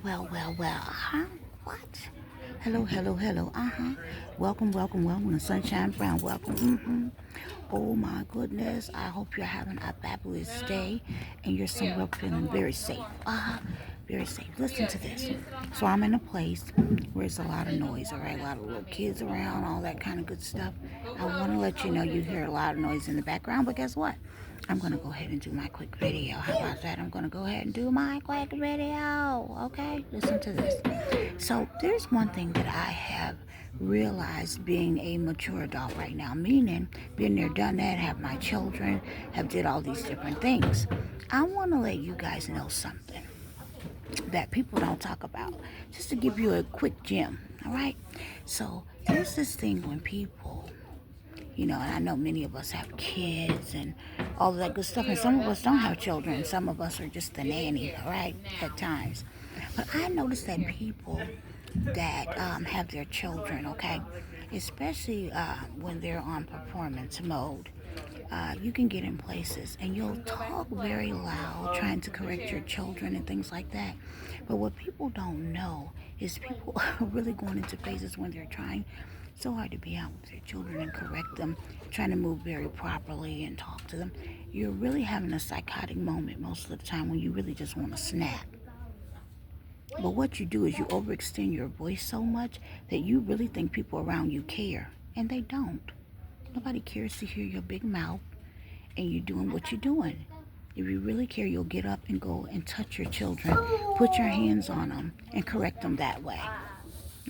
Well. What? Hello, hello, hello. Welcome to Sunshine Brown. Welcome. Oh my goodness. I hope you're having a fabulous day and you're somewhere feeling very safe. Very safe. Listen to this. So I'm in a place where it's a lot of noise, all right? A lot of little kids around, all that kind of good stuff. I want to let you know you hear a lot of noise in the background, but guess what? I'm going to go ahead and do my quick video. How about that? I'm going to go ahead and do my quick video. Okay? Listen to this. So, there's one thing that I have realized being a mature adult right now, meaning been there, done that, have my children, have did all these different things. I want to let you guys know something that people don't talk about, just to give you a quick gem. All right? So, there's this thing when people and I know many of us have kids and all of that good stuff, and some of us don't have children. Some of us are just the nanny, right, at times. But I notice that people that have their children, okay, especially when they're on performance mode, you can get in places and you'll talk very loud trying to correct your children and things like that. But what people don't know is people are really going into phases when they're trying so hard to be out with their children and correct them, trying to move very properly and talk to them. You're really having a psychotic moment most of the time when you really just want to snap. But what you do is you overextend your voice so much that you really think people around you care, and they don't. Nobody cares to hear your big mouth and you doing what you're doing. If you really care, you'll get up and go and touch your children, put your hands on them, and correct them that way.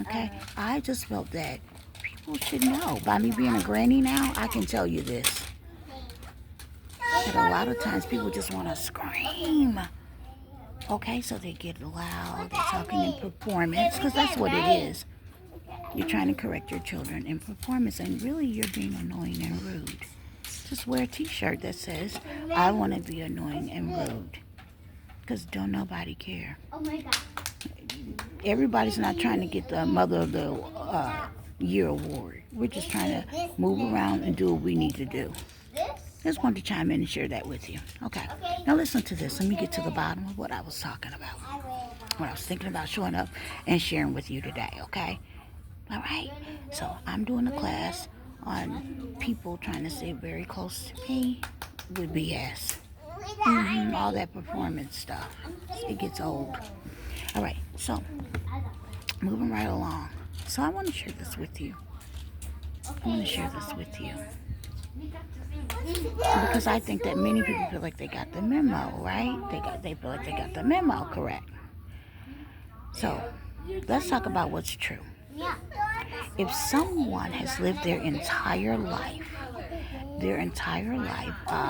Okay? I just felt that people should know. By me being a granny now, I can tell you this. That a lot of times people just want to scream. Okay, so they get loud, they're talking in performance, because that's what it is. You're trying to correct your children in performance, and really you're being annoying and rude. Just wear a t-shirt that says, I want to be annoying and rude. Because don't nobody care. Everybody's not trying to get the Mother of the Year award. We're just trying to move around and do what we need to do. Just wanted to chime in and share that with you. Okay. Now listen to this. Let me get to the bottom of what I was talking about. What I was thinking about showing up and sharing with you today. Okay. All right. So I'm doing a class on people trying to stay very close to me with BS. All that performance stuff. It gets old. All right. So moving right along. So I want to share this with you. Because I think that many people feel like they got the memo, right? They feel like they got the memo correct. So let's talk about what's true. If someone has lived their entire life,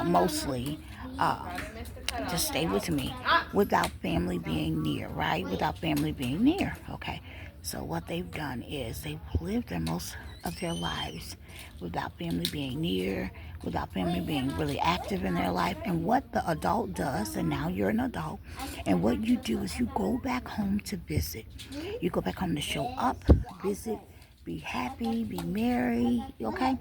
mostly, just stay with me, without family being near, right? Without family being near, okay? So what they've done is they've lived their most of their lives without family being near, without family being really active in their life. And what the adult does, and now you're an adult, and what you do is you go back home to visit. You go back home to show up, visit, be happy, be merry, okay?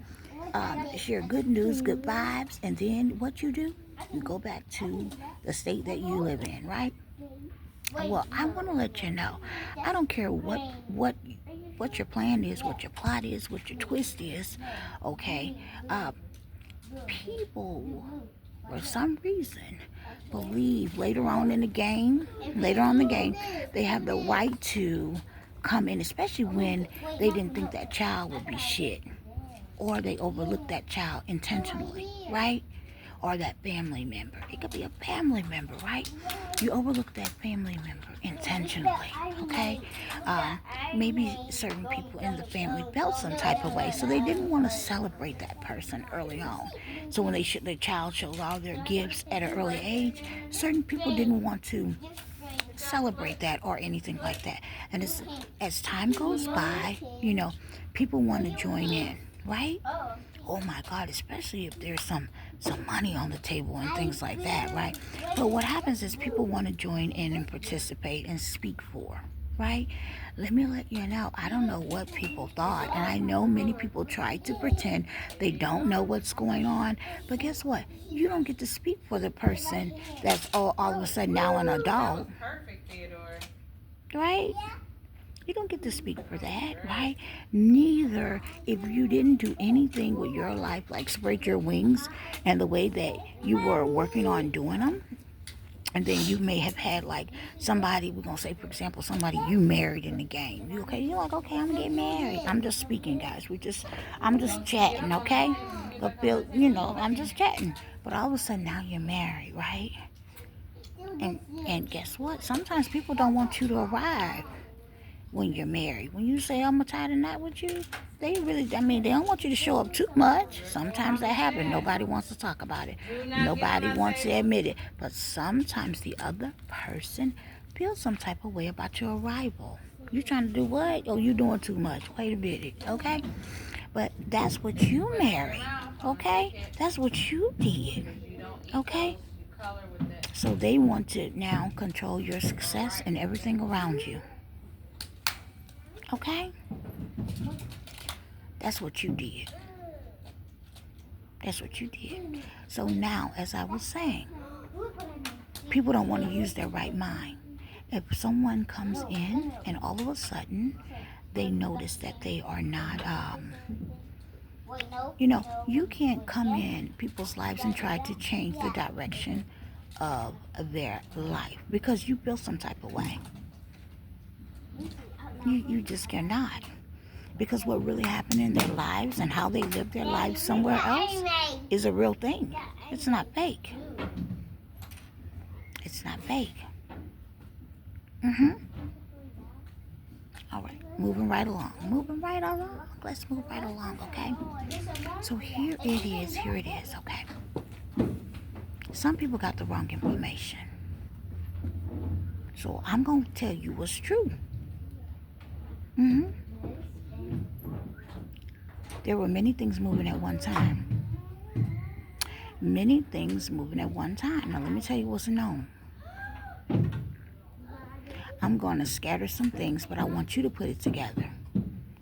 Share good news, good vibes, and then what you do? You go back to the state that you live in, right? Well, I want to let you know. I don't care what your plan is, what your plot is, what your twist is. Okay, people for some reason believe later on in the game, they have the right to come in, especially when they didn't think that child would be shit, or they overlooked that child intentionally, right? Or that family member. It could be a family member, right? You overlook that family member intentionally, okay? Maybe certain people in the family felt some type of way, so they didn't want to celebrate that person early on. So when the child showed all their gifts at an early age, certain people didn't want to celebrate that or anything like that. And as time goes by, people want to join in, right? Oh my God, especially if there's some money on the table and things like that, right? But what happens is people want to join in and participate and speak for, right? Let me let you know, I don't know what people thought, and I know many people try to pretend they don't know what's going on, but guess what? You don't get to speak for the person that's all of a sudden now an adult. right? You don't get to speak for that, right? Neither if you didn't do anything with your life, like spread your wings and the way that you were working on doing them. And then you may have had like somebody, we're going to say, for example, somebody you married in the game. You okay? You're like, okay, I'm going to get married. I'm just speaking, guys. I'm just chatting, okay? But Bill, I'm just chatting. But all of a sudden now you're married, right? And guess what? Sometimes people don't want you to arrive when you're married. When you say I'm gonna tie the knot with you, they don't want you to show up too much. Sometimes that happens. Nobody wants to talk about it. Nobody wants to admit it. But sometimes the other person feels some type of way about your arrival. You trying to do what? Oh, you doing too much. Wait a minute, okay? But that's what you married, okay? That's what you did, okay? So they want to now control your success and everything around you. Okay? That's what you did. That's what you did. So now, as I was saying, people don't want to use their right mind. If someone comes in and all of a sudden they notice that they are not, you can't come in people's lives and try to change the direction of their life because you feel some type of way. You just cannot. Because what really happened in their lives and how they live their lives somewhere else is a real thing. It's not fake. It's not fake. All right, moving right along. Let's move right along, okay? So here it is, okay? Some people got the wrong information. So I'm going to tell you what's true. There were many things moving at one time. Many things moving at one time. Now let me tell you what's known. I'm going to scatter some things, but I want you to put it together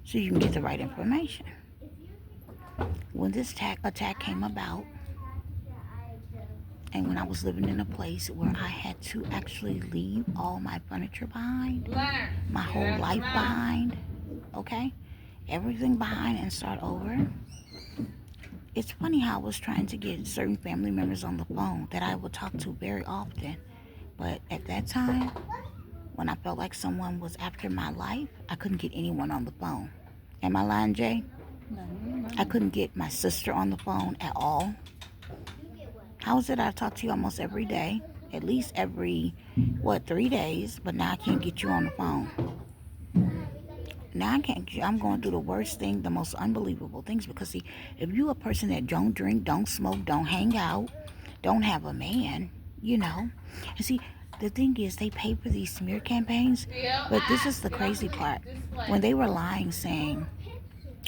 so you can get the right information. When this attack came about, and when I was living in a place where I had to actually leave all my furniture behind, my whole life behind, okay? Everything behind and start over. It's funny how I was trying to get certain family members on the phone that I would talk to very often. But at that time, when I felt like someone was after my life, I couldn't get anyone on the phone. Am I lying, Jay? I couldn't get my sister on the phone at all. How is it I talk to you almost every day? At least every, 3 days? But now I can't get you on the phone. Now I'm going through the worst thing, the most unbelievable things. Because see, if you're a person that don't drink, don't smoke, don't hang out, don't have a man, And see, the thing is, they pay for these smear campaigns. But this is the crazy part. When they were lying, saying,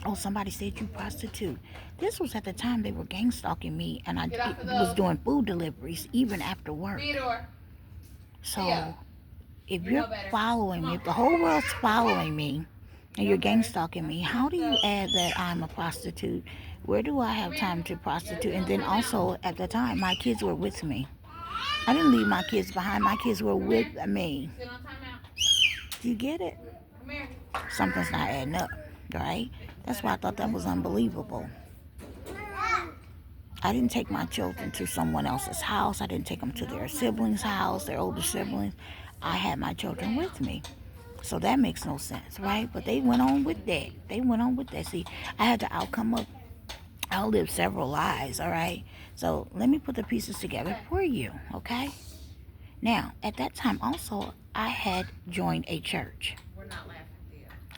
oh, somebody said you prostitute. This was at the time they were gang stalking me, and I was doing food deliveries even after work. So if you're following me, if the whole world's following me, and you're gang stalking me, how do you add that I'm a prostitute? Where do I have time to prostitute? And then also, at the time, my kids were with me. I didn't leave my kids behind. My kids were with me. Do you get it? Something's not adding up, right? That's why I thought that was unbelievable. I didn't take my children to someone else's house. I didn't take them to their siblings' house, their older siblings. I had my children with me. So that makes no sense, right? But they went on with that. See, I had to outlive several lies, all right? So let me put the pieces together for you, okay? Now, at that time also, I had joined a church.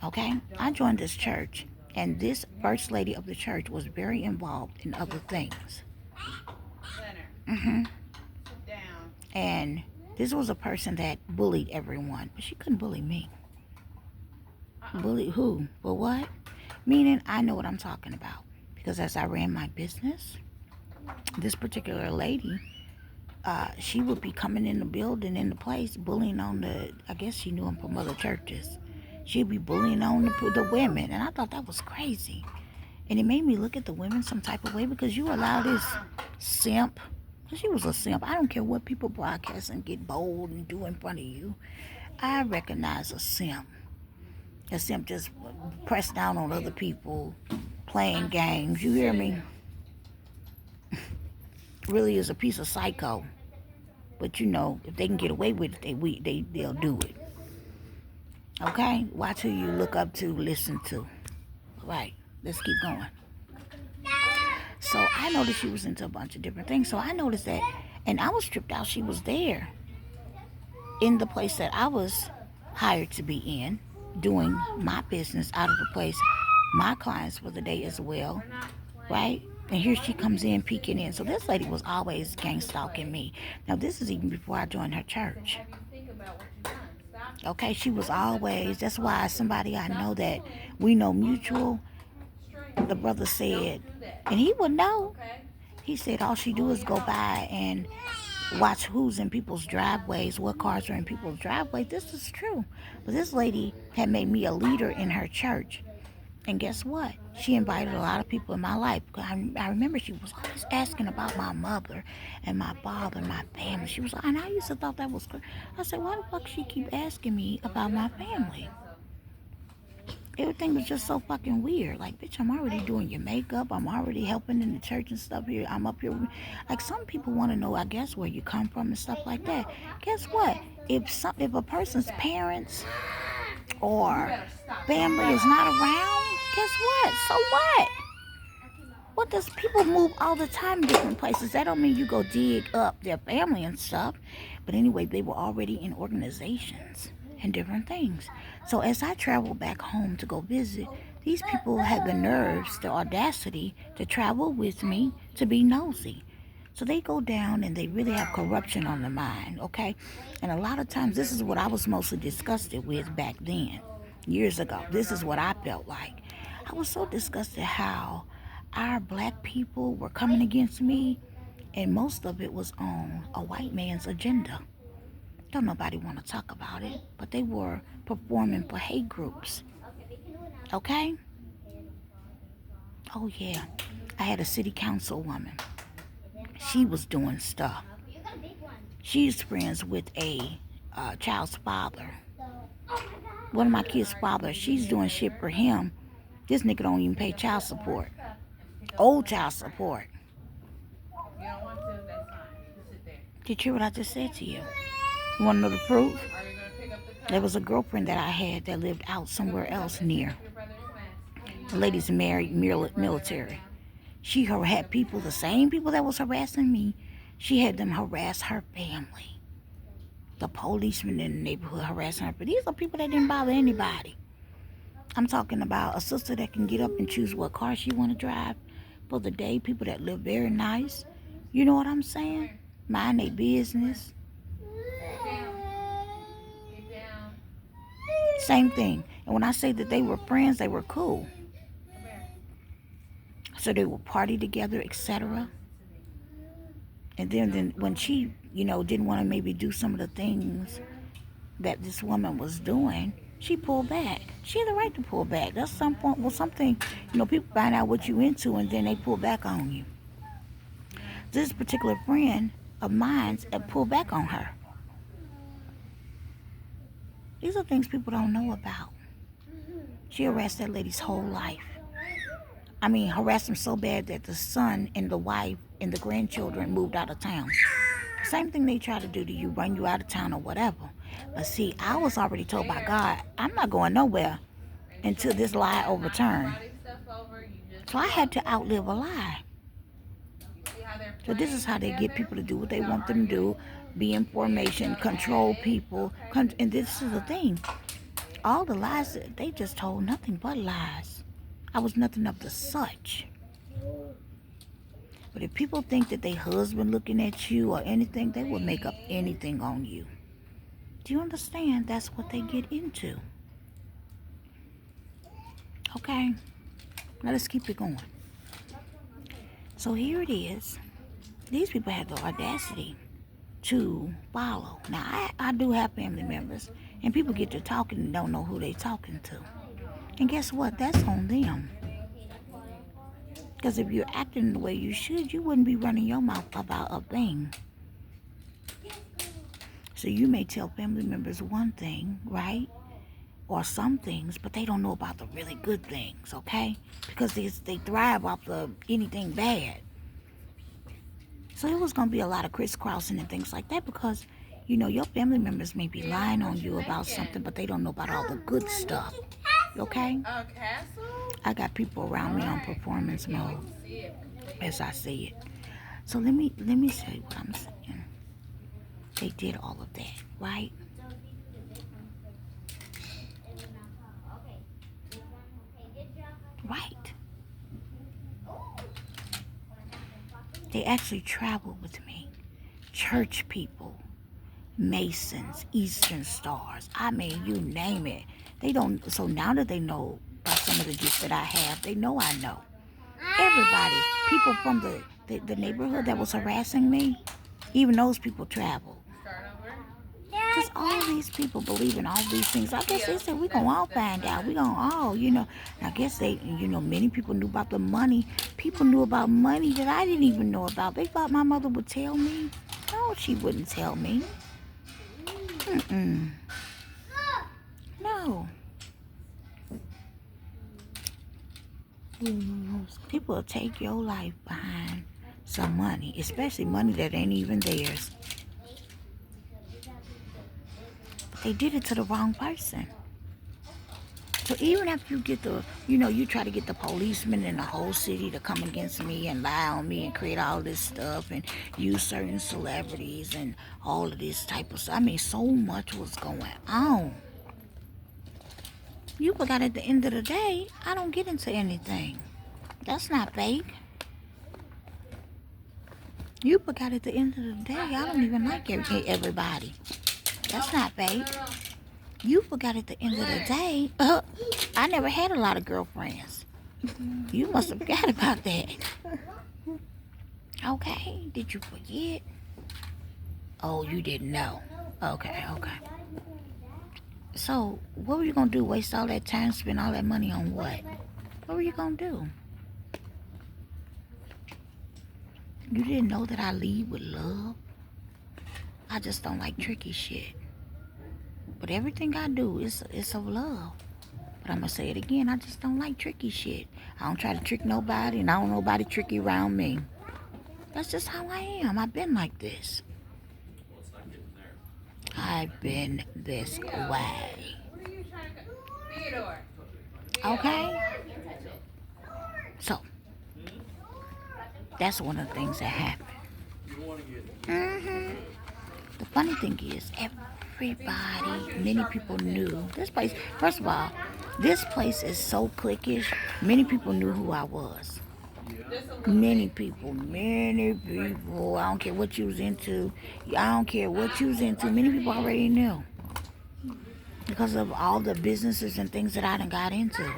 Okay? I joined this church, and this first lady of the church was very involved in other things. And this was a person that bullied everyone, but she couldn't bully me. Bully who? For what? Meaning, I know what I'm talking about. Because as I ran my business, this particular lady, she would be coming in the building, in the place, bullying on I guess she knew him from other churches. She'd be bullying on the women. And I thought that was crazy. And it made me look at the women some type of way, because you allow this simp. She was a simp. I don't care what people broadcast and get bold and do in front of you. I recognize a simp. A simp just press down on other people, playing games. You hear me? Really is a piece of psycho. But you know, if they can get away with it, they'll do it. Okay? Watch who you look up to, listen to. Right. Let's keep going. So I noticed she was into a bunch of different things. So I noticed that, and I was tripped out. She was there in the place that I was hired to be in, doing my business out of the place, my clients for the day as well, right? And here she comes in, peeking in. So this lady was always gang stalking me. Now this is even before I joined her church. Okay, she was always, that's why somebody I know that we know mutual, the brother said, and he would know. He said all she do is go by and watch who's in people's driveways, what cars are in people's driveways. This is true. But this lady had made me a leader in her church. And guess what? She invited a lot of people in my life. I remember she was always asking about my mother and my father and my family. She was like, and I used to thought that was good. I said, why the fuck she keep asking me about my family? Everything was just so fucking weird. Like, bitch, I'm already doing your makeup. I'm already helping in the church and stuff here. I'm up here. Like, some people want to know, I guess, where you come from and stuff like that. Guess what? If a person's parents or family is not around, guess what? So what? What does people move all the time in different places? That don't mean you go dig up their family and stuff. But anyway, they were already in organizations and different things. So as I traveled back home to go visit, these people had the nerves, the audacity to travel with me to be nosy. So they go down and they really have corruption on their mind, okay? And a lot of times, this is what I was mostly disgusted with back then, years ago. This is what I felt like. I was so disgusted how our black people were coming against me, and most of it was on a white man's agenda. Don't nobody want to talk about it, but they were performing for hate groups, okay? Oh yeah, I had a city council woman. She was doing stuff. She's friends with a child's father. One of my kids' father, she's doing shit for him. This nigga don't even pay child support. Old child support. Did you hear what I just said to you? You want to know the proof? There was a girlfriend that I had that lived out somewhere else near. The lady's married, military. She had people, the same people that was harassing me, she had them harass her family. The policemen in the neighborhood harassing her. But these are people that didn't bother anybody. I'm talking about a sister that can get up and choose what car she want to drive for the day. People that live very nice. You know what I'm saying? Mind their business. Same thing. And when I say that they were friends, they were cool. So they would party together, etc. And then when she, didn't want to maybe do some of the things that this woman was doing, she pulled back. She had the right to pull back. That's something, people find out what you into and then they pull back on you. This particular friend of mine pulled back on her. These are things people don't know about. She harassed that lady's whole life. I mean, harassed him so bad that the son and the wife and the grandchildren moved out of town. Same thing they try to do to you, run you out of town or whatever. But see, I was already told by God, I'm not going nowhere until this lie overturned. So I had to outlive a lie. So this is how they get people to do what they want them to do, be in formation, control people. And this is the thing. All the lies, they just told nothing but lies. I was nothing of the such. But if people think that their husband looking at you or anything, they will make up anything on you. Do you understand? That's what they get into. Okay? Now let's keep it going. So here it is. These people had the audacity to follow. Now, I do have family members, and people get to talking and don't know who they talking to. And guess what? That's on them. Because if you're acting the way you should, you wouldn't be running your mouth about a thing. So you may tell family members one thing, right? Or some things, but they don't know about the really good things, okay? Because they thrive off of anything bad. So it was going to be a lot of crisscrossing and things like that because, your family members may be lying on you about something, but they don't know about all the good stuff, okay? I got people around me on performance mode, as I see it. So let me say what I'm saying. They did all of that, right? Right. They actually traveled with me. Church people, Masons, Eastern Stars. I mean, you name it. They don't. So now that they know about some of the gifts that I have, they know I know. Everybody, people from the neighborhood that was harassing me, even those people travel. Because all these people believe in all these things. I guess they said we're going to all find out. We're going to all. I guess many people knew about the money. People knew about money that I didn't even know about. They thought my mother would tell me. No, she wouldn't tell me. No. People will take your life behind some money, especially money that ain't even theirs. But they did it to the wrong person. So even after you get you try to get the policemen in the whole city to come against me and lie on me and create all this stuff and use certain celebrities and all of this type of stuff. I mean, so much was going on. You forgot at the end of the day, I don't get into anything. That's not fake. You forgot at the end of the day, I don't even like everybody. That's not fake. You forgot at the end of the day, I never had a lot of girlfriends. You must have forgot about that. Okay, did you forget? Oh, you didn't know. Okay. So, what were you going to do? Waste all that time, spend all that money on what? What were you going to do? You didn't know that I lead with love? I just don't like tricky shit. But everything I do is of love. But I'm going to say it again, I just don't like tricky shit. I don't try to trick nobody, and I don't nobody tricky around me. That's just how I am. I've been like this. I've been this way. Okay? So, that's one of the things that happened. The funny thing is, many people knew. This place, first of all, this place is so cliquish, many people knew who I was. Many people. I don't care what you was into. Many people already knew. Because of all the businesses and things that I done got into.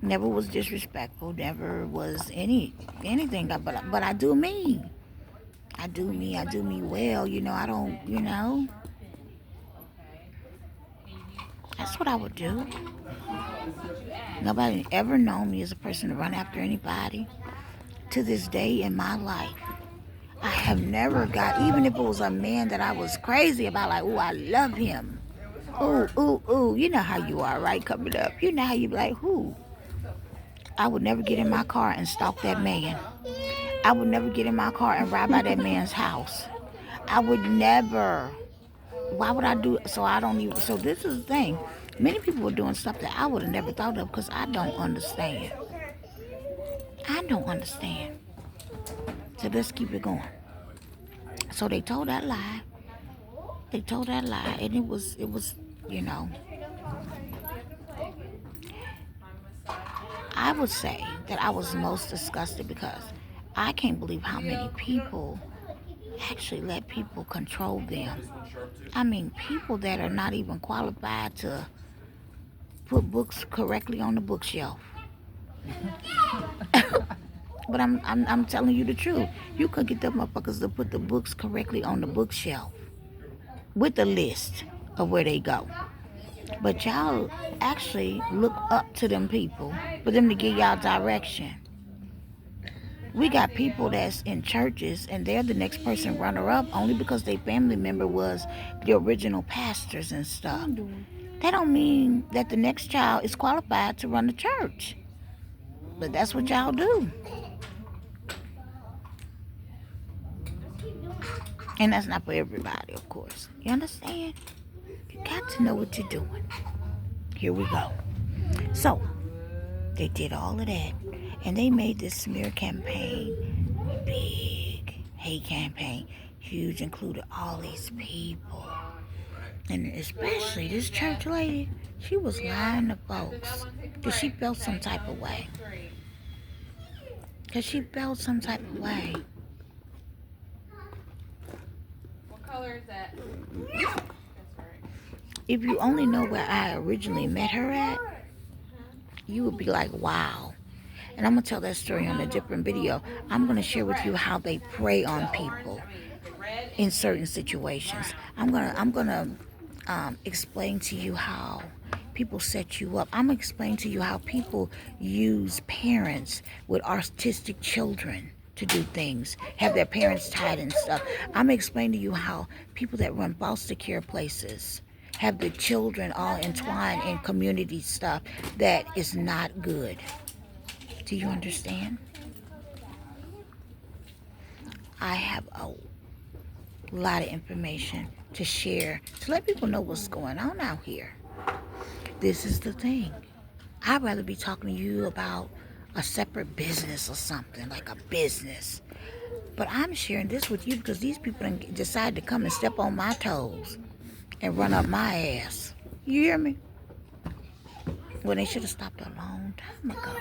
Never was disrespectful. Never was anything. But I do me. I do me well. I don't, That's what I would do. Nobody ever known me as a person to run after anybody. To this day in my life, I have never got, even if it was a man that I was crazy about, like, I love him. Ooh. You know how you are, right? Coming up. You know how you be like, who? I would never get in my car and stalk that man. I would never get in my car and ride by that man's house. I would never. Why would I do it? So this is the thing. Many people were doing stuff that I would have never thought of because I don't understand. So let's keep it going. So they told that lie. And it was, I would say that I was most disgusted because I can't believe how many people actually let people control them. I mean, people that are not even qualified to put books correctly on the bookshelf. But I'm telling you the truth. You could get the motherfuckers to put the books correctly on the bookshelf with the list of where they go. But y'all actually look up to them people for them to give y'all direction. We got people that's in churches and they're the next person runner up only because their family member was the original pastors and stuff. That don't mean that the next child is qualified to run the church. But that's what y'all do. And that's not for everybody, of course. You understand? You got to know what you're doing. Here we go. So, they did all of that. And they made this smear campaign big. Hate campaign. Huge, included all these people. And especially this church lady. She was lying to folks. Because she felt some type of way. Because she felt some type of way. What color is that? If you only know where I originally met her at, you would be like, wow. And I'm going to tell that story on a different video. I'm going to share with you how they prey on people in certain situations. I'm gonna explain to you how people set you up. I'm going to explain to you how people use parents with autistic children to do things, have their parents tied and stuff. I'm going to explain to you how people that run foster care places have the children all entwined in community stuff that is not good. Do you understand? I have a lot of information to share to let people know what's going on out here. This is the thing. I'd rather be talking to you about a separate business or something, like a business. But I'm sharing this with you because these people decide to come and step on my toes and run up my ass. You hear me? Well, they should have stopped a long time ago.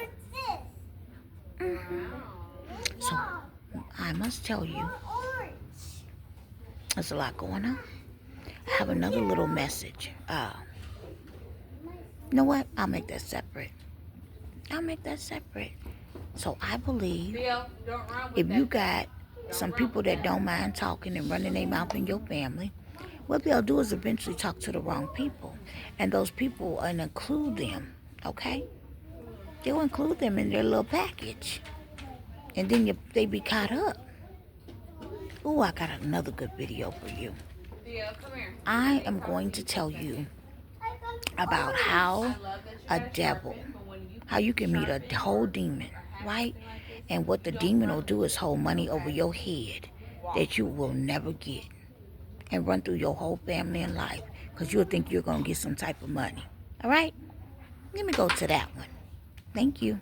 So, I must tell you, there's a lot going on. I have another little message. You know what? I'll make that separate. So I believe if you got some people that don't mind talking and running their mouth in your family, what they'll do is eventually talk to the wrong people. And those people, and include them, okay? They'll include them in their little package. And then they be caught up. Oh, I got another good video for you. I am going to tell you about how a devil, how you can meet a whole demon, right? And what the demon will do is hold money over your head that you will never get and run through your whole family and life because you'll think you're going to get some type of money. All right? Let me go to that one. Thank you.